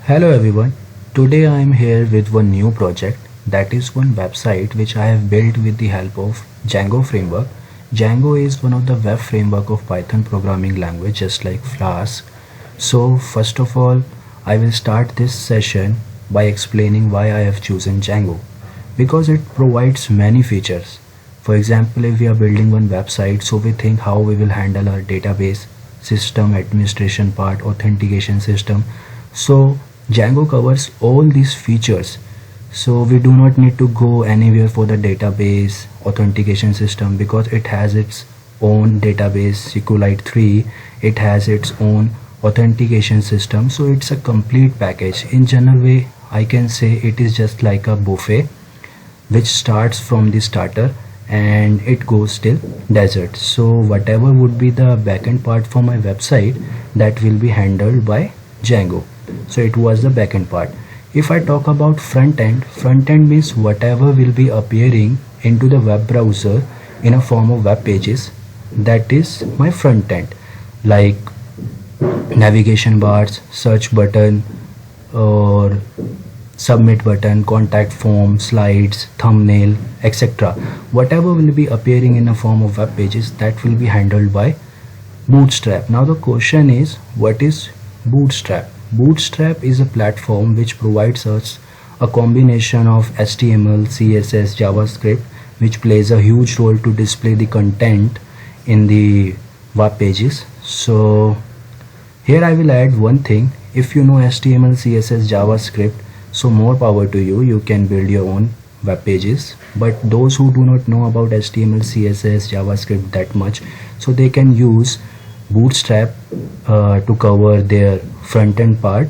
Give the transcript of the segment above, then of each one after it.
Hello everyone. Today I am here with one new project, that is one website which I have built with the help of Django framework. Django is one of the web framework of Python programming language just like Flask. So first of all, I will start this session by explaining why I have chosen Django, because it provides many features. For example, if we are building one website, so we think how we will handle our database, system administration part, authentication system. So Django covers all these features. So we do not need to go anywhere for the database authentication system because it has its own database SQLite 3. It has its own authentication system. So it's a complete package. In general way, I can say it is just like a buffet which starts from the starter and it goes till dessert. So whatever would be the backend part for my website, that will be handled by Django. So it was the backend part. If I talk about front end means whatever will be appearing into the web browser in a form of web pages, that is my front end, like navigation bars, search button or submit button, contact form, slides, thumbnail, etc. Whatever will be appearing in a form of web pages, that will be handled by Bootstrap. Now the question is, what is Bootstrap? Bootstrap is a platform which provides us a combination of HTML, CSS, JavaScript, which plays a huge role to display the content in the web pages. So here I will add one thing. If you know HTML, CSS, JavaScript, so more power to you. You can build your own web pages. But those who do not know about HTML, CSS, JavaScript that much, so they can use Bootstrap to cover their front end part.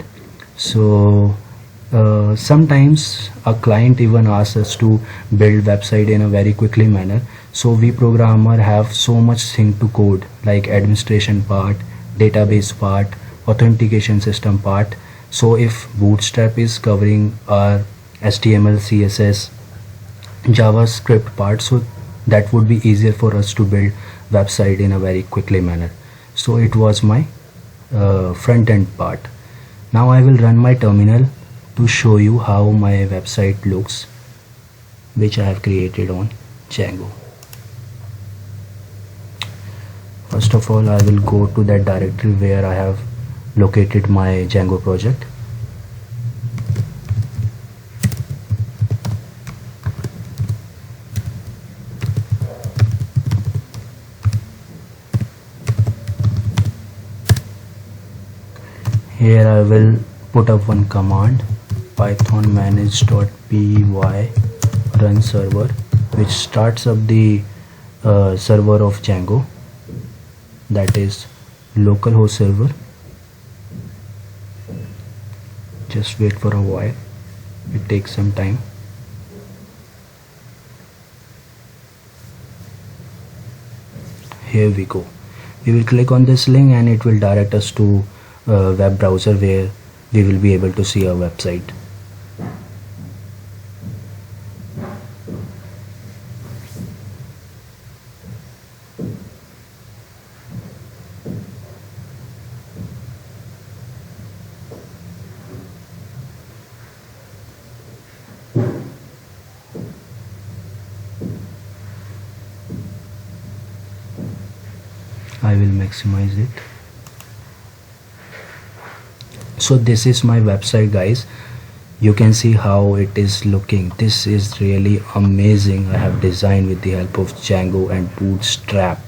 So sometimes a client even asks us to build website in a very quickly manner. So we programmer have so much thing to code, like administration part, database part, authentication system part. So if Bootstrap is covering our HTML, CSS, JavaScript part, so that would be easier for us to build website in a very quickly manner. So it was my front end part. Now I will run my terminal to show you how my website looks, which I have created on Django. First of all, I will go to that directory where I have located my Django project. Here I will put up one command, python manage.py run server, which starts up the server of Django, that is localhost server. Just wait for a while, it takes some time. Here we go. We will click on this link and it will direct us to web browser where we will be able to see our website. I will maximize it. So this is my website, guys. You can see how it is looking. This is really amazing. I have designed with the help of Django and Bootstrap.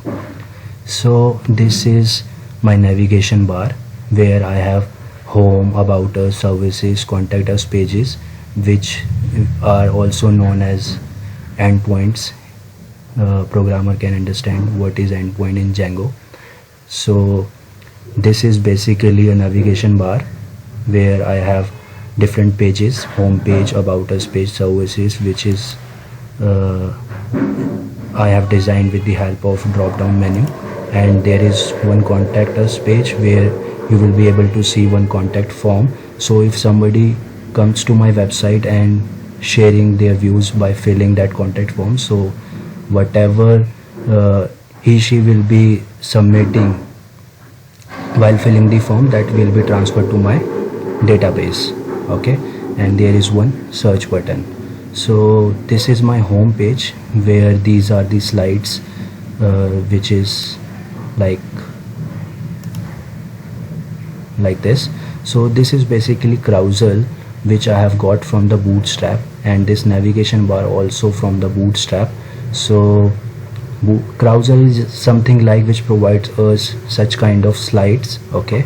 So this is my navigation bar where I have home, about us, services, contact us pages, which are also known as endpoints. Programmer can understand what is endpoint in Django. So this is basically a navigation bar where I have different pages: home page, about us page, services, which is I have designed with the help of drop down menu, and there is one contact us page where you will be able to see one contact form. So if somebody comes to my website and sharing their views by filling that contact form, so whatever he/she will be submitting while filling the form, that will be transferred to my database. okay, and there is one search button. So this is my home page where these are the slides, which is like this. So this is basically Carousel, which I have got from the Bootstrap, and this navigation bar also from the Bootstrap. So Carousel is something like which provides us such kind of slides, okay,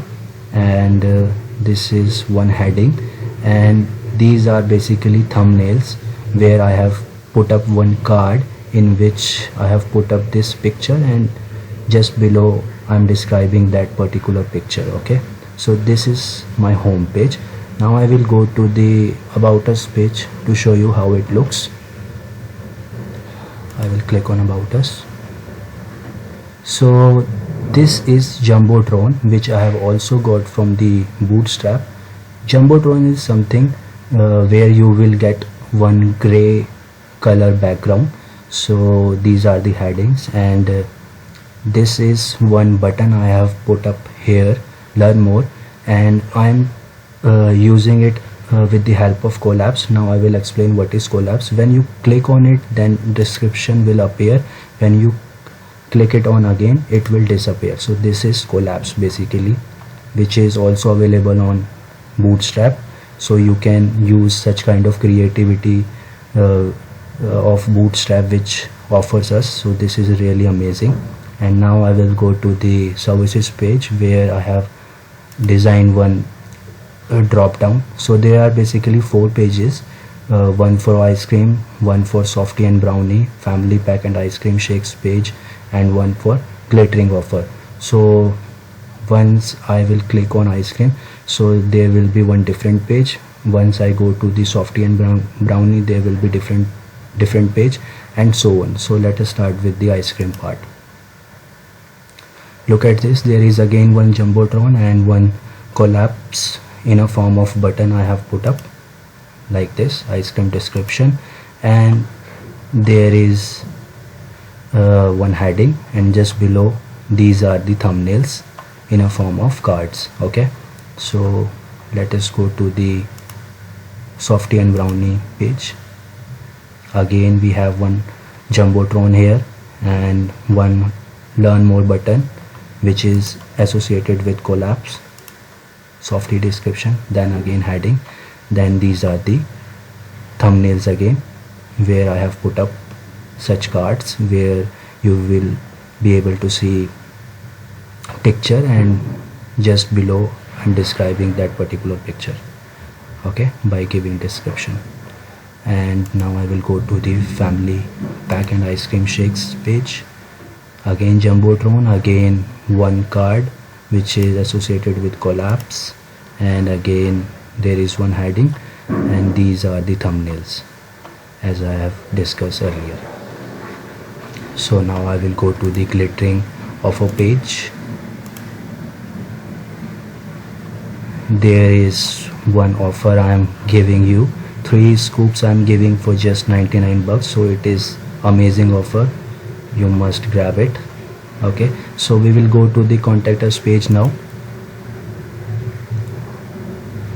and this is one heading, and these are basically thumbnails where I have put up one card in which I have put up this picture, and just below I'm describing that particular picture, okay. So this is my home page. Now I will go to the About Us page to show you how it looks. I will click on About Us. So this is Jumbotron, which I have also got from the Bootstrap. Jumbotron is something where you will get one gray color background. So these are the headings, and this is one button I have put up here, Learn More, and I'm using it with the help of Collapse. Now I will explain what is Collapse. When you click on it, then description will appear. When you click it on again, it will disappear. So this is Collapse basically, which is also available on Bootstrap. So you can use such kind of creativity of Bootstrap which offers us. So this is really amazing. And now I will go to the services page where I have designed one drop down. So there are basically 4 pages, one for ice cream, one for Softy and Brownie, family pack and ice cream shakes page, and one for glittering offer. So once I will click on ice cream, so there will be one different page. Once I go to the Softy and Brownie, there will be different page, and so on. So let us start with the ice cream part. Look at this, there is again one Jumbotron and one Collapse in a form of button I have put up like this, ice cream description, and there is one heading, and just below these are the thumbnails in a form of cards, okay. So let us go to the Softy and Brownie page. Again we have one Jumbotron here and one Learn More button which is associated with Collapse, Softy description, then again heading, then these are the thumbnails again where I have put up such cards where you will be able to see picture, and just below I'm describing that particular picture, okay, by giving description. And now I will go to the family pack and ice cream shakes page. Again Jumbotron, again one card which is associated with Collapse, and again there is one heading, and these are the thumbnails as I have discussed earlier. So now I will go to the glittering offer page. There is one offer I am giving you, 3 scoops I am giving for just 99 bucks. So it is amazing offer, you must grab it, okay. So we will go to the contact us page now.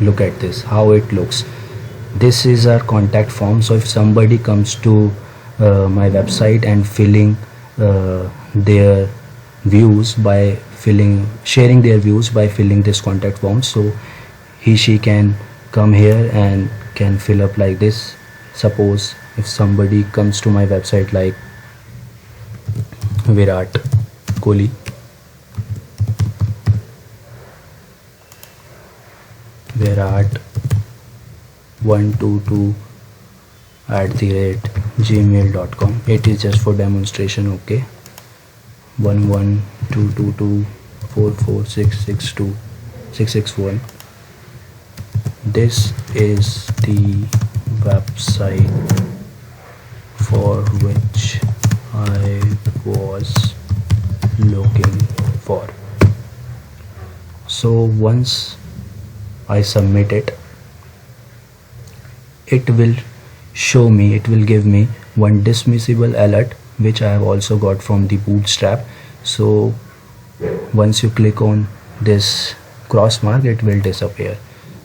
Look at this, how it looks. This is our contact form. So if somebody comes to my website and filling their views by sharing their views by filling this contact form, so she can come here and can fill up like this. Suppose if somebody comes to my website like Virat Kohli, Virat122@gmail.com. It is just for demonstration, okay. 1122244662 This is the website for which I was looking for. So once I submit it, it will show me, it will give me one dismissible alert which I have also got from the Bootstrap. So once you click on this cross mark, it will disappear.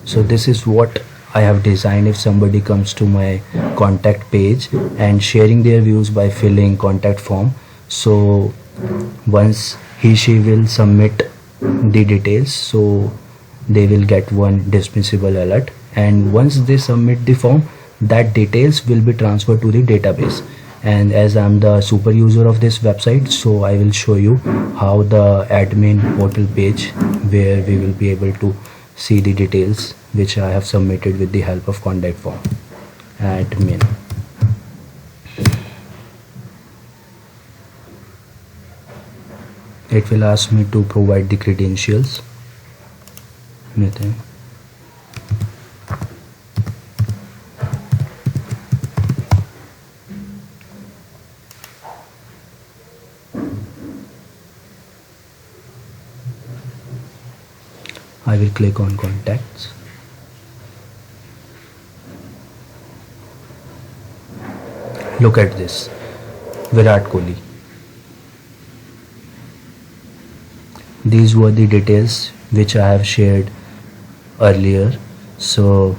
So this is what I have designed if somebody comes to my contact page and sharing their views by filling contact form. So once she will submit the details, so they will get one dismissible alert, and once they submit the form, that details will be transferred to the database. And as I'm the super user of this website, so I will show you how the admin portal page, where we will be able to see the details which I have submitted with the help of contact form. Admin. It will ask me to provide the credentials. Nothing. I will click on contacts. Look at this, Virat Kohli. These were the details which I have shared earlier. So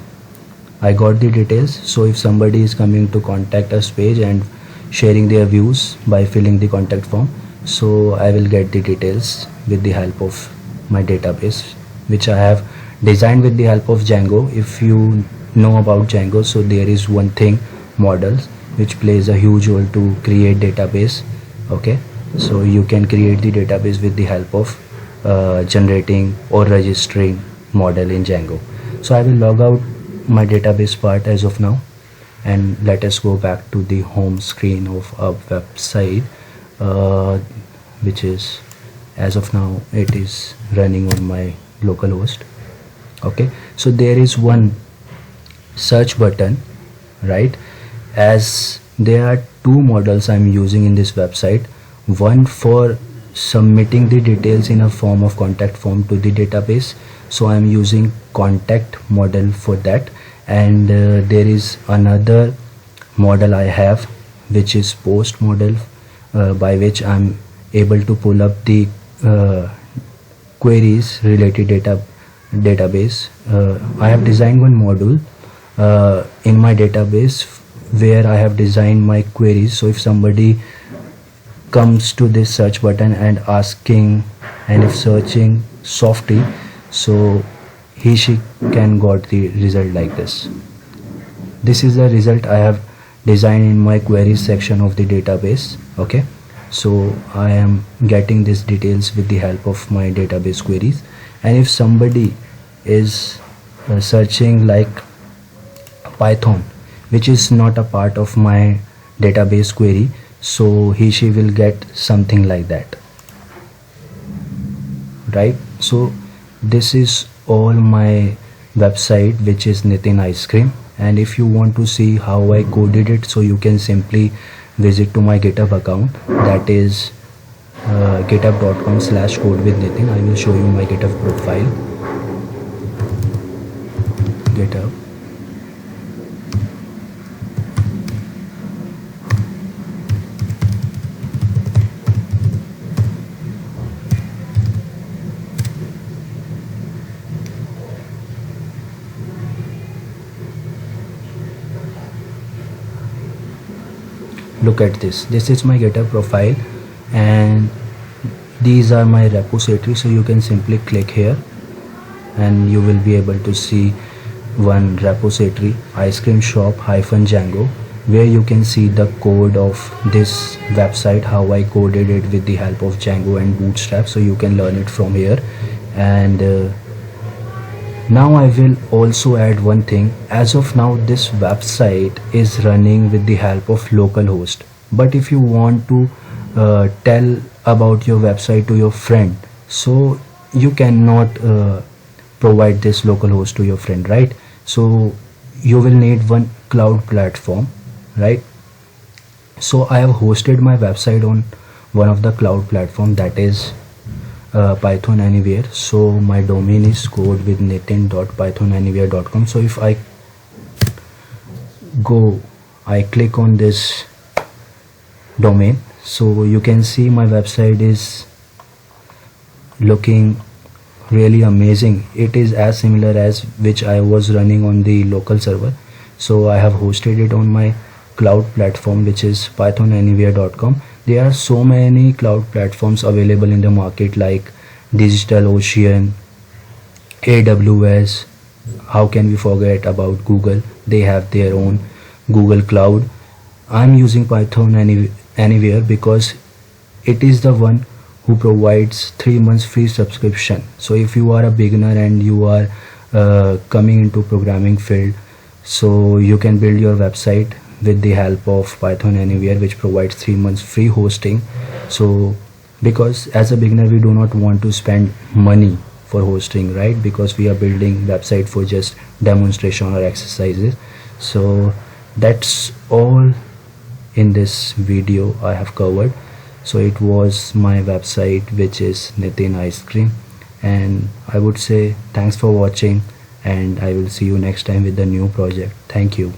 I got the details. So if somebody is coming to contact us page and sharing their views by filling the contact form, so I will get the details with the help of my database, which I have designed with the help of Django. If you know about Django, so there is one thing, models, which plays a huge role to create database. Okay, so you can create the database with the help of generating or registering model in Django. So I will log out my database part as of now, and let us go back to the home screen of a website, which is, as of now, it is running on my localhost. Okay, so there is one search button, right? As there are two models I'm using in this website, one for submitting the details in a form of contact form to the database, so I'm using contact model for that, and there is another model I have, which is post model, by which I'm able to pull up the queries related database. I have designed one module in my database where I have designed my queries. So if somebody comes to this search button and asking, and if searching Softy, so she can got the result like this. This is the result I have designed in my queries section of the database. Okay, so I am getting these details with the help of my database queries. And if somebody is searching like Python, which is not a part of my database query, so she will get something like that, right? So this is all my website, which is Nitin Ice Cream. And if you want to see how I coded it, so you can simply visit to my GitHub account, that is github.com/codewithnitin. I will show you my GitHub profile. GitHub. Look at this. This is my GitHub profile, and these are my repositories. So you can simply click here, and you will be able to see one repository, ice cream shop -Django, where you can see the code of this website, how I coded it with the help of Django and Bootstrap. So you can learn it from here. And now I will also add one thing. As of now, this website is running with the help of localhost, but if you want to tell about your website to your friend, so you cannot provide this localhost to your friend, right? So you will need one cloud platform, right? So I have hosted my website on one of the cloud platform, that is Python Anywhere. So my domain is codewithnitin.pythonanywhere.com. So if I click on this domain, so you can see my website is looking really amazing. It is as similar as which I was running on the local server. So I have hosted it on my cloud platform, which is pythonanywhere.com. There are so many cloud platforms available in the market like DigitalOcean, AWS. How can we forget about Google? They have their own Google Cloud. I'm using Anywhere because it is the one who provides 3 months free subscription. So if you are a beginner and you are coming into programming field, so you can build your website with the help of Python Anywhere, which provides 3 months free hosting. So because as a beginner we do not want to spend money for hosting, right? Because we are building website for just demonstration or exercises. So that's all in this video I have covered. So it was my website, which is Nitin Ice Cream, and I would say thanks for watching, and I will see you next time with a new project. Thank you.